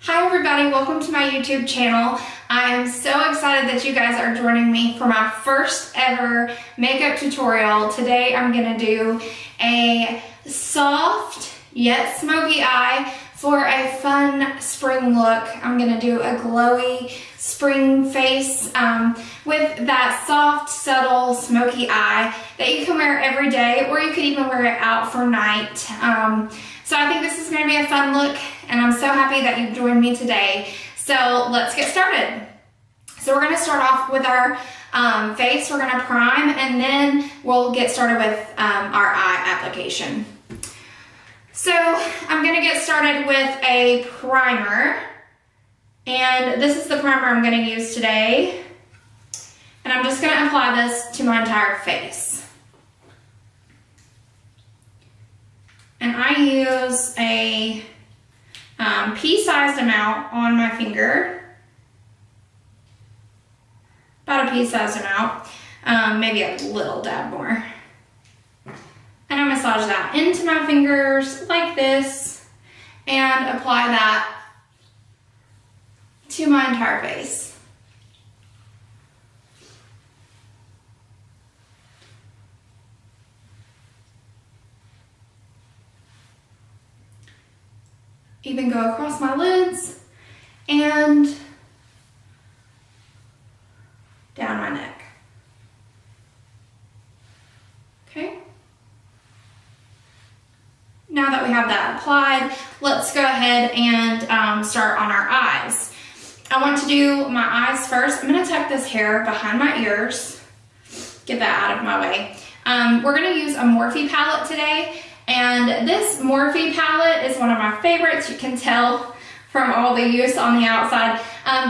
Hi everybody, welcome to my YouTube channel. I'm so excited that you guys are joining me for my first ever makeup tutorial. Today I'm gonna do a soft yet smoky eye for a fun spring look. I'm gonna do a glowy spring face with that soft, subtle, smoky eye that you can wear every day, or you could even wear it out for night. So I think this is gonna be a fun look, and I'm so happy that you've joined me today. So let's get started. So we're gonna start off with our face. We're gonna prime, and then we'll get started with our eye application. So I'm gonna get started with a primer, and this is the primer I'm gonna use today. And I'm just gonna apply this to my entire face. And I use a pea-sized amount on my finger, about a pea-sized amount, maybe a little dab more. And I massage that into my fingers like this and apply that to my entire face. Even go across my lids and down my neck. Okay. Now that we have that applied, let's go ahead and start on our eyes. I want to do my eyes first. I'm going to tuck this hair behind my ears, get that out of my way. We're going to use a Morphe palette today. And this Morphe palette is one of my favorites. You can tell from all the use on the outside.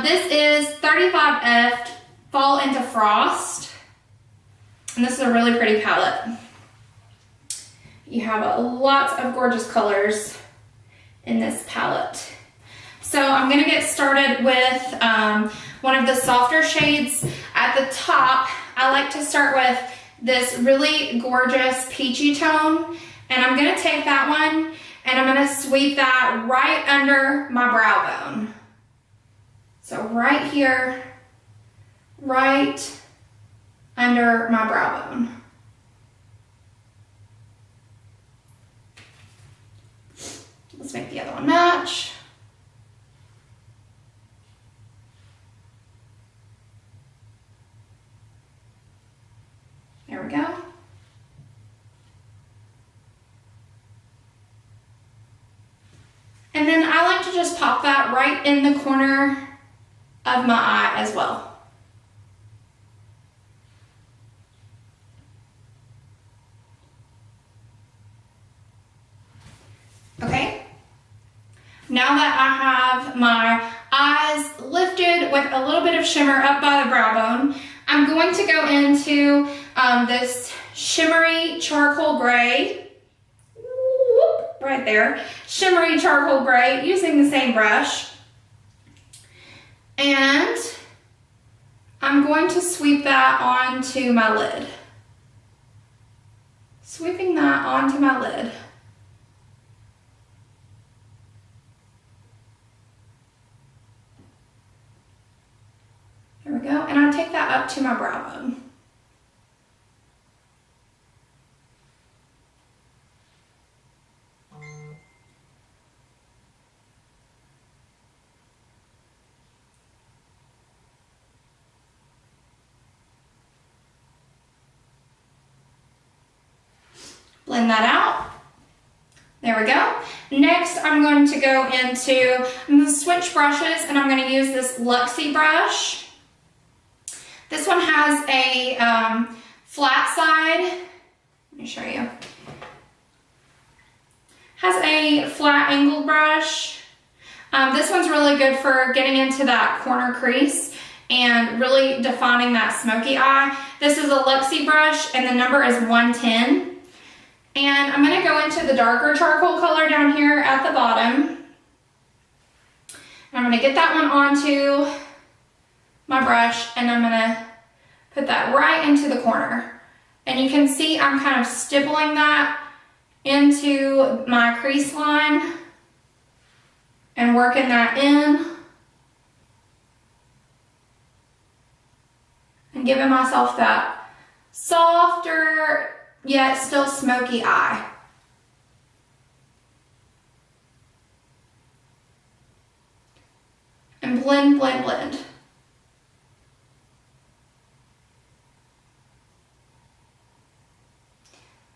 This is 35F Fall into Frost. And this is a really pretty palette. You have lots of gorgeous colors in this palette. So I'm gonna get started with one of the softer shades. At the top, I like to start with this really gorgeous peachy tone. And I'm gonna take that one and I'm gonna sweep that right under my brow bone. So right here, right under my brow bone. Let's make the other one match. There we go. And then I like to just pop that right in the corner of my eye as well. Okay. Now that I have my eyes lifted with a little bit of shimmer up by the brow bone, I'm going to go into this shimmery charcoal gray. Right there, shimmery charcoal gray, using the same brush. And I'm going to sweep that onto my lid. Sweeping that onto my lid. There we go, and I take that up to my brow bone. Blend that out. There we go. Next, I'm going to go into, I'm going to switch brushes, and I'm going to use this Doucce brush. This one has a flat side. Let me show you. Has a flat angled brush. This one's really good for getting into that corner crease and really defining that smoky eye. This is a Doucce brush, and the number is 110. And I'm going to go into the darker charcoal color down here at the bottom. And I'm going to get that one onto my brush, and I'm going to put that right into the corner. And you can see I'm kind of stippling that into my crease line and working that in and giving myself that softer yet still smoky eye. And blend, blend, blend.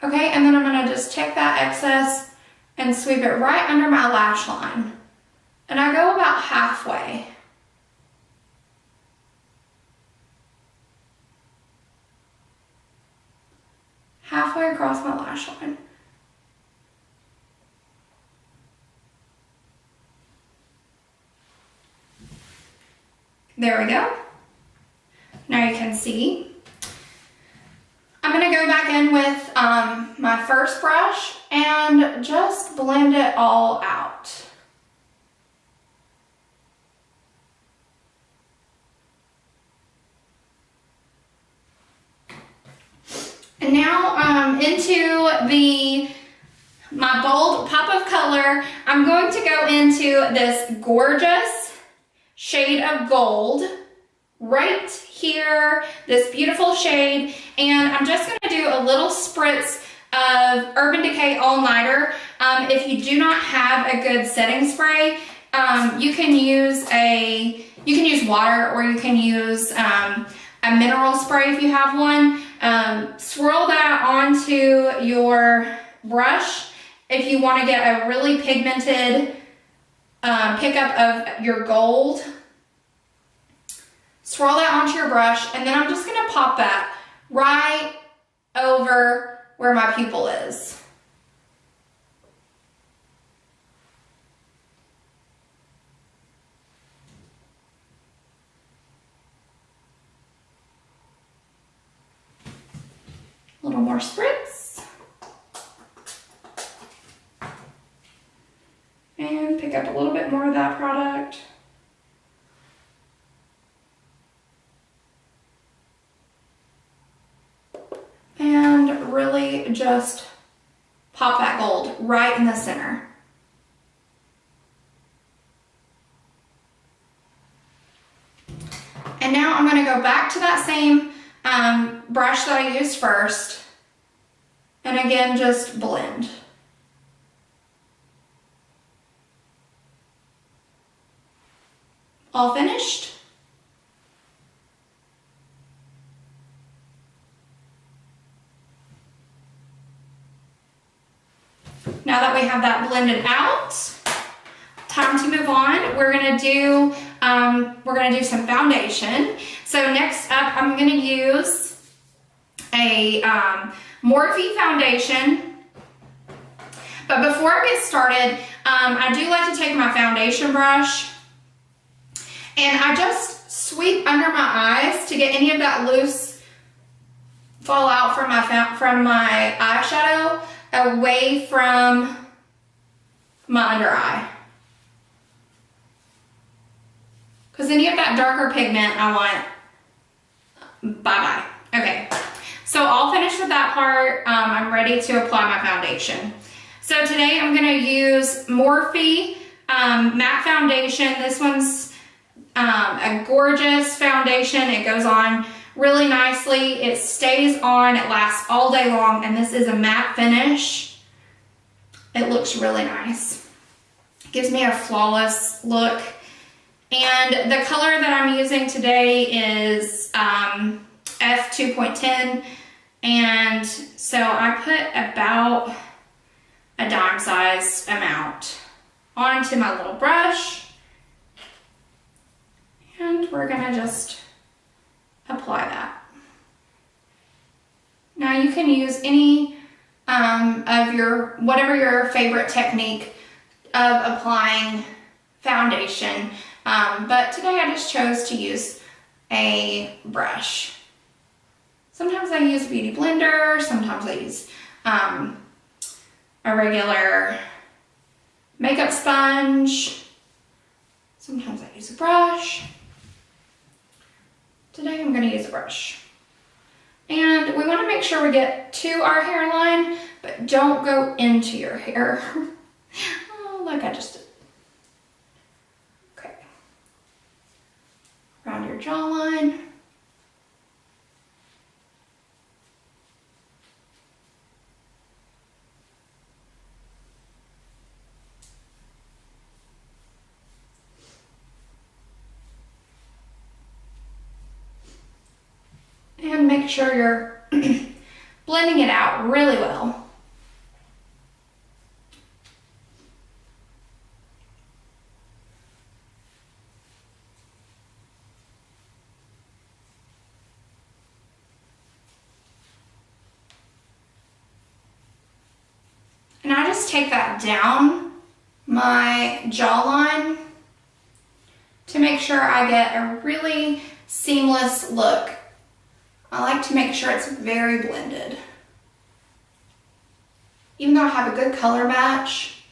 Okay, and then I'm gonna just take that excess and sweep it right under my lash line. And I go about halfway. Halfway across my lash line. There we go. Now you can see. I'm gonna go back in with my first brush and just blend it all out. And now into my bold pop of color, I'm going to go into this gorgeous shade of gold right here, this beautiful shade, and I'm just going to do a little spritz of Urban Decay All-Nighter. If you do not have a good setting spray, you can use water, or you can use a mineral spray if you have one. Swirl that onto your brush if you want to get a really pigmented pickup of your gold. Swirl that onto your brush, and then I'm just going to pop that right over where my pupil is. A little more spritz. And pick up a little bit more of that product. And really just pop that gold right in the center. And now I'm going to go back to that same brush that I used first, and again just blend. All finished? Now that we have that blended out, time to move on. We're gonna do some foundation. So next up, I'm gonna use a Morphe foundation. But before I get started, I do like to take my foundation brush and I just sweep under my eyes to get any of that loose fallout from my eyeshadow away from my under eye. Because any of that darker pigment I want, bye-bye. Okay, so all finished with that part. I'm ready to apply my foundation. So today I'm gonna use Morphe matte foundation. This one's a gorgeous foundation. It goes on really nicely. It stays on, it lasts all day long, and this is a matte finish. It looks really nice. It gives me a flawless look. And the color that I'm using today is F2.10, and so I put about a dime-sized amount onto my little brush, and we're gonna just apply that. Now you can use any of whatever your favorite technique of applying foundation, but today I just chose to use a brush. Sometimes I use a beauty blender, sometimes I use a regular makeup sponge, sometimes I use a brush. Today I'm going to use a brush. And we want to make sure we get to our hairline, but don't go into your hair. Oh, like I just did. jawline. And make sure you're blending it out really well. And I just take that down my jawline to make sure I get a really seamless look. I like to make sure it's very blended. Even though I have a good color match,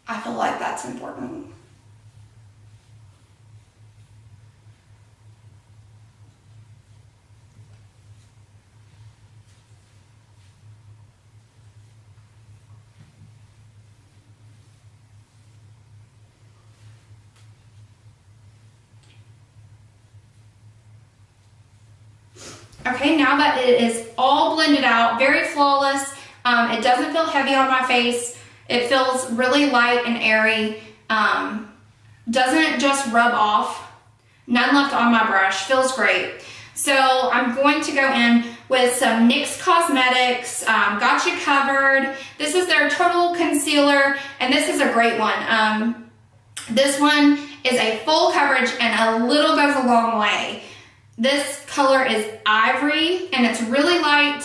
I feel like that's important. Okay, now that it is all blended out, very flawless, it doesn't feel heavy on my face. It feels really light and airy. Doesn't just rub off. None left on my brush. Feels great. So I'm going to go in with some NYX Causemetics, Got You Covered. This is their Total Concealer, and this is a great one. This one is a full coverage, and a little goes a long way. This color is ivory and it's really light.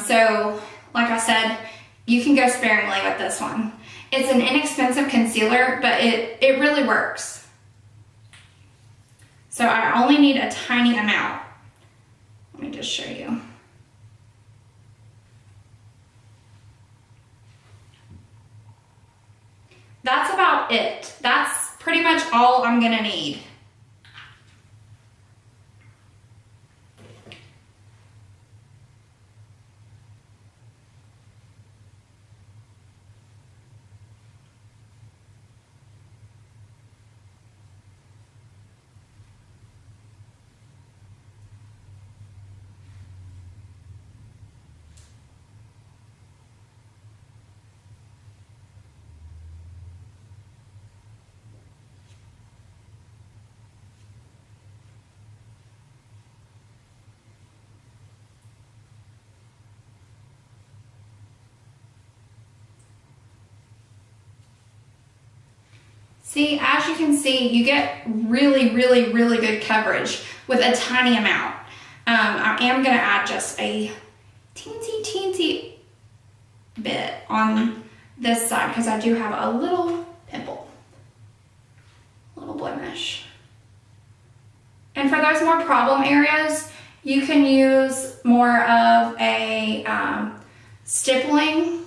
So like I said, you can go sparingly with this one. It's an inexpensive concealer, but it really works. So I only need a tiny amount. Let me just show you. That's about it. That's pretty much all I'm gonna need. See, as you can see, you get really, really, really good coverage with a tiny amount. I am gonna add just a teensy bit on this side because I do have a little pimple, a little blemish. And for those more problem areas, you can use more of a stippling.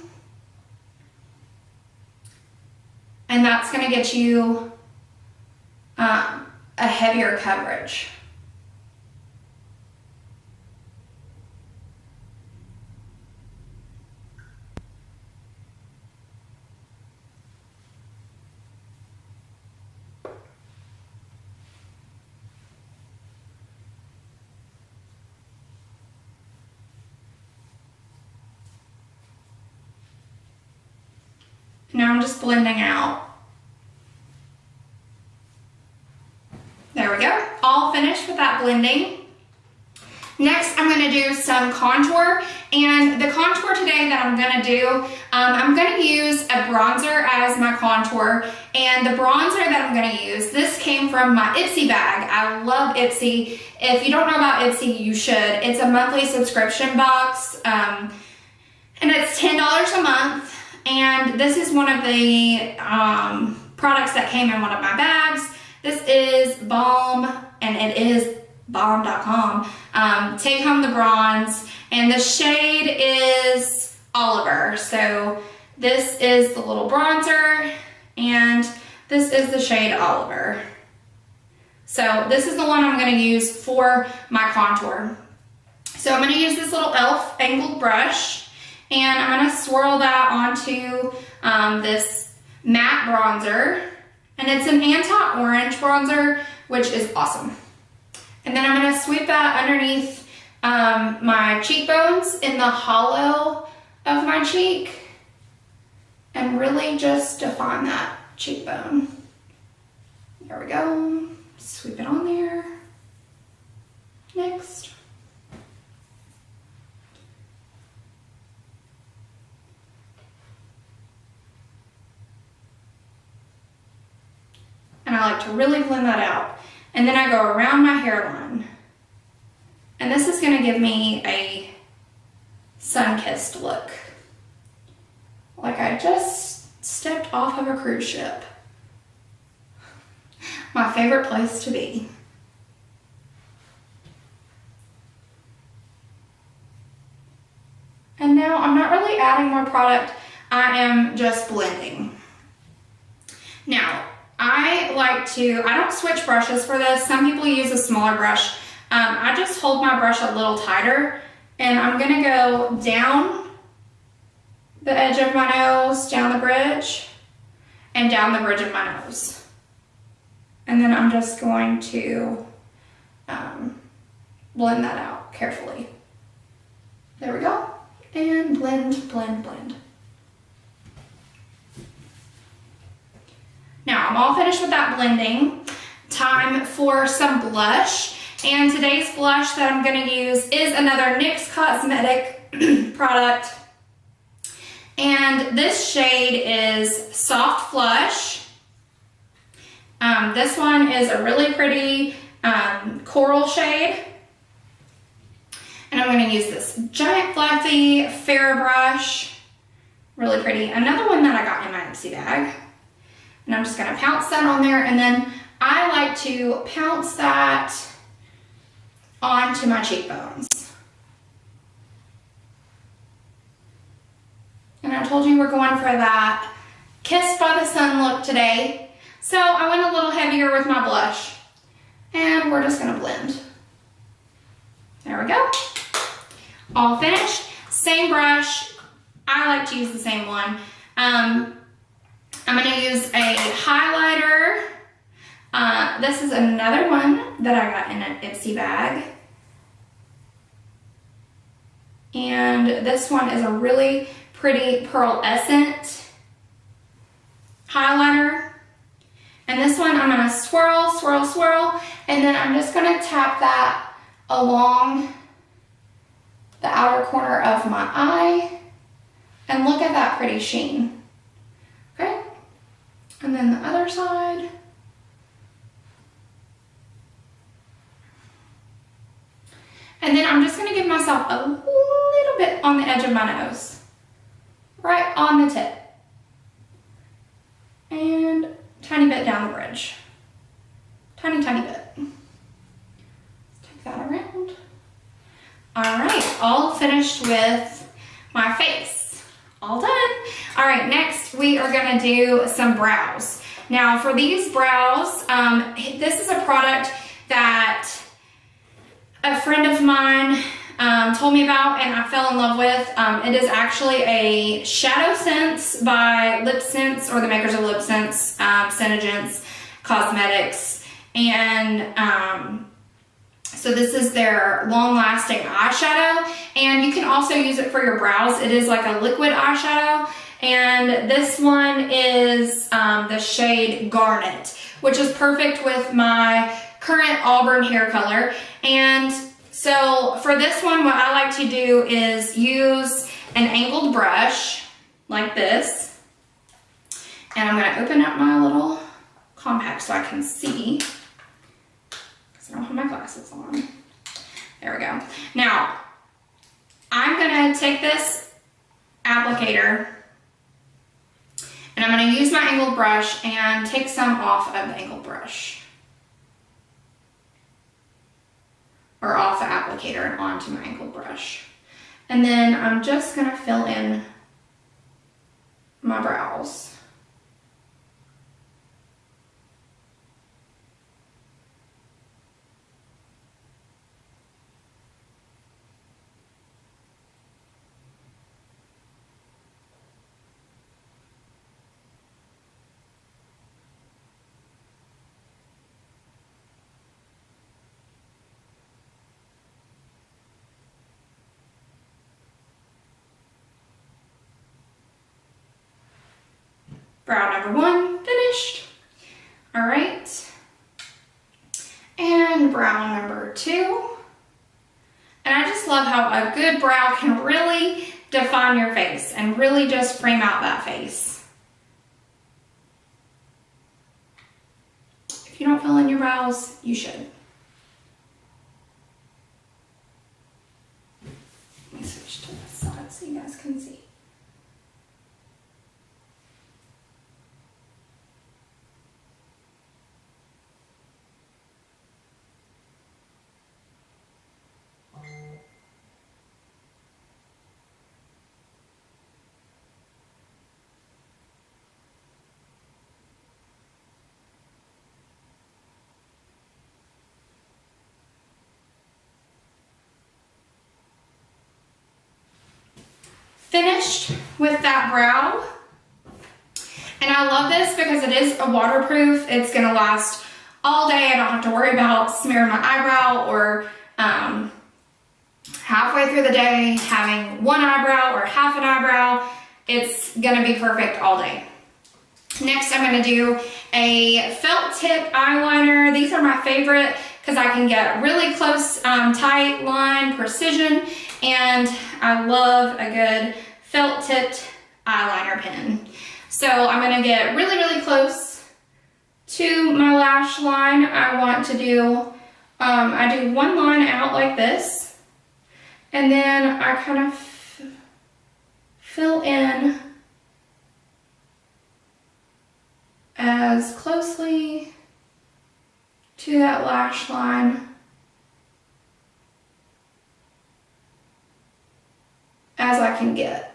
And that's going to get you a heavier coverage. Now I'm just blending out. There we go, all finished with that blending. Next, I'm gonna do some contour, and the contour today that I'm gonna do, I'm gonna use a bronzer as my contour, and the bronzer that I'm gonna use, this came from my Ipsy bag. I love Ipsy. If you don't know about Ipsy, you should. It's a monthly subscription box, and it's $10 a month. And this is one of the products that came in one of my bags. This is Balm, and it is balm.com. Take Home the Bronze, and the shade is Oliver. So this is the little bronzer, and this is the shade Oliver. So this is the one I'm gonna use for my contour. So I'm gonna use this little e.l.f. angled brush, and I'm gonna swirl that onto this matte bronzer. And it's an anti-orange bronzer, which is awesome. And then I'm gonna sweep that underneath my cheekbones in the hollow of my cheek and really just define that cheekbone. There we go. Sweep it on there. Next. And I like to really blend that out. And then I go around my hairline. And this is gonna give me a sun-kissed look. Like I just stepped off of a cruise ship. My favorite place to be. And now I'm not really adding more product, I am just blending. Now, I don't switch brushes for this. Some people use a smaller brush. I just hold my brush a little tighter and I'm gonna go down the edge of my nose, down the bridge, and down the bridge of my nose. And then I'm just going to blend that out carefully. There we go. And blend, blend, blend. Now I'm all finished with that blending. Time for some blush. And today's blush that I'm gonna use is another NYX Cosmetic product. And this shade is Soft Flush. This one is a really pretty coral shade. And I'm gonna use this giant fluffy fair brush. Really pretty. Another one that I got in my empty bag. And I'm just gonna pounce that on there, and then I like to pounce that onto my cheekbones. And I told you we're going for that kissed by the sun look today. So I went a little heavier with my blush. And we're just gonna blend. There we go. All finished. Same brush. I like to use the same one. I'm gonna use a highlighter. This is another one that I got in an Ipsy bag. And this one is a really pretty pearlescent highlighter. And this one I'm gonna swirl, swirl, swirl, and then I'm just gonna tap that along the outer corner of my eye. And look at that pretty sheen. Okay? And then the other side. And then I'm just gonna give myself a little bit on the edge of my nose. Right on the tip. And tiny bit down the bridge. Tiny, tiny bit. Take that around. All right, all finished with my face. All done. All right, next we are gonna do some brows. Now for these brows, this is a product that a friend of mine told me about and I fell in love with. It is actually a Shadowsence by LipSense, or the makers of LipSense, Senegence, Causemetics. And so this is their long-lasting eyeshadow, and you can also use it for your brows. It is like a liquid eyeshadow, and this one is the shade Garnet, which is perfect with my current auburn hair color. And so for this one, what I like to do is use an angled brush like this, and I'm gonna open up my little compact so I can see. I don't have my glasses on. There we go. Now, I'm gonna take this applicator and I'm gonna use my angled brush and take some off of the angled brush. Or off the applicator and onto my angled brush. And then I'm just gonna fill in my brows. Brow number 1, finished. All right. And brow number 2. And I just love how a good brow can really define your face and really just frame out that face. If you don't fill in your brows, you should. Let me switch to this side so you guys can see. Finished with that brow. And I love this because it is a waterproof. It's gonna last all day. I don't have to worry about smearing my eyebrow or halfway through the day having one eyebrow or half an eyebrow. It's gonna be perfect all day. Next, I'm gonna do a felt tip eyeliner. These are my favorite because I can get really close, tight line precision, and I love a good felt tipped eyeliner pen. So I'm gonna get really, really close to my lash line. I want to do, I do one line out like this, and then I kind of fill in as closely to that lash line as I can get.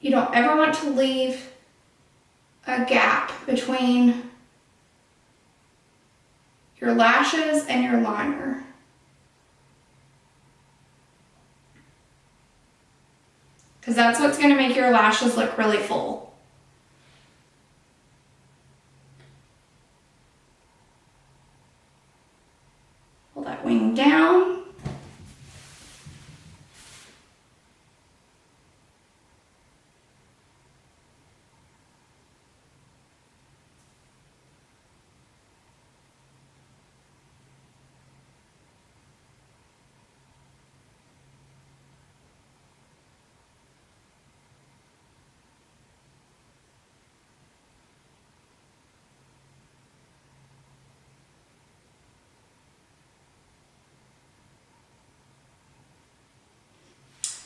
You don't ever want to leave a gap between your lashes and your liner. Because that's what's going to make your lashes look really full. Pull that wing down.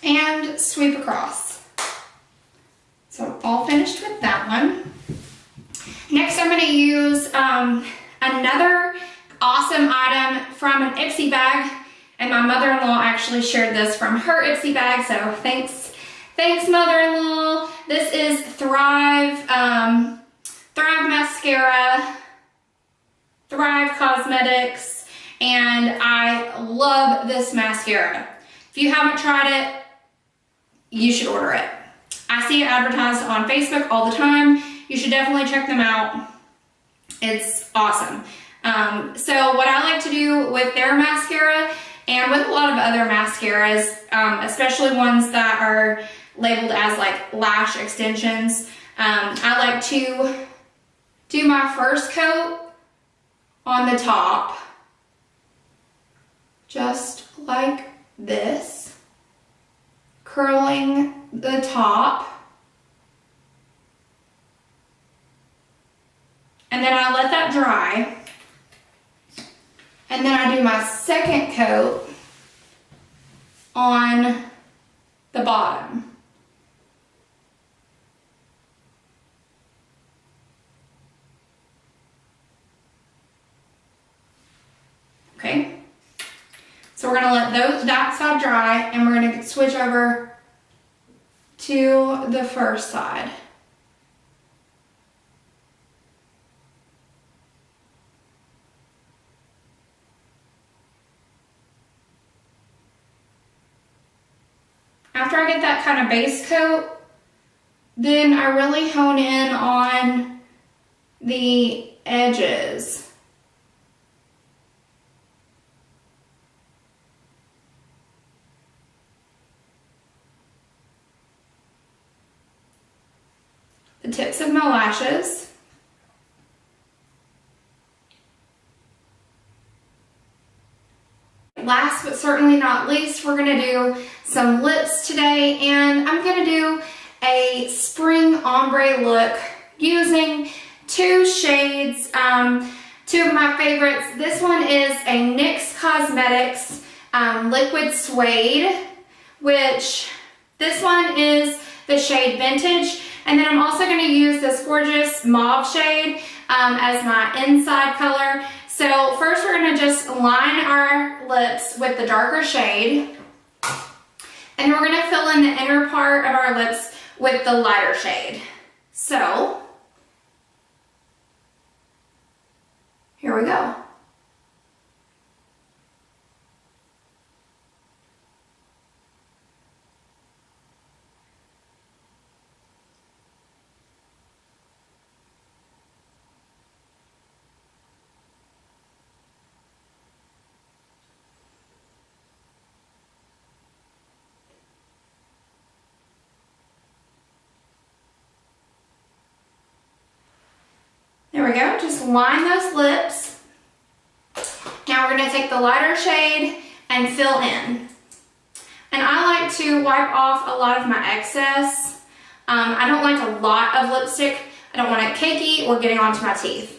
And sweep across. So all finished with that one. Next I'm going to use another awesome item from an Ipsy bag, and my mother-in-law actually shared this from her Ipsy bag, so thanks mother-in-law. This is Thrive Mascara, Thrive Causemetics, and I love this mascara. If you haven't tried it, you should order it. I see it advertised on Facebook all the time. You should definitely check them out. It's awesome. So what I like to do with their mascara, and with a lot of other mascaras, especially ones that are labeled as like lash extensions, I like to do my first coat on the top, just like this, curling the top, and then I let that dry, and then I do my second coat on the bottom. Okay, so we're gonna let that side dry, and we're gonna switch over to the first side. After I get that kind of base coat, then I really hone in on the edges. the tips of my lashes. Last but certainly not least, we're gonna do some lips today, and I'm gonna do a spring ombre look using two shades, two of my favorites. This one is a NYX Causemetics liquid suede, which this one is the shade Vintage, and then I'm also going to use this gorgeous mauve shade as my inside color. So first we're going to just line our lips with the darker shade, and we're going to fill in the inner part of our lips with the lighter shade. So here we go. There we go, just line those lips. Now we're gonna take the lighter shade and fill in. And I like to wipe off a lot of my excess. I don't like a lot of lipstick. I don't want it cakey or getting onto my teeth.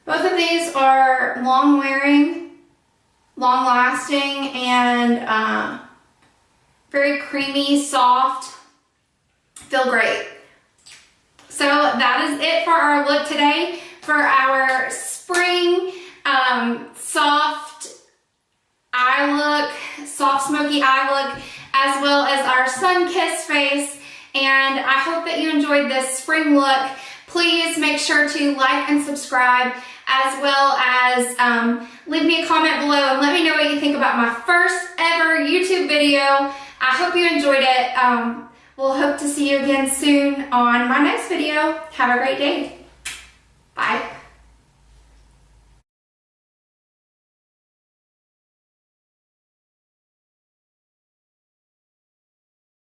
Both of these are long wearing, long lasting, and very creamy, soft, feel great. So that is it for our look today for our spring soft eye look, soft smoky eye look, as well as our sun-kissed face. And I hope that you enjoyed this spring look. Please make sure to like and subscribe, as well as leave me a comment below and let me know what you think about my first ever YouTube video. I hope you enjoyed it. We'll hope to see you again soon on my next video. Have a great day. Bye.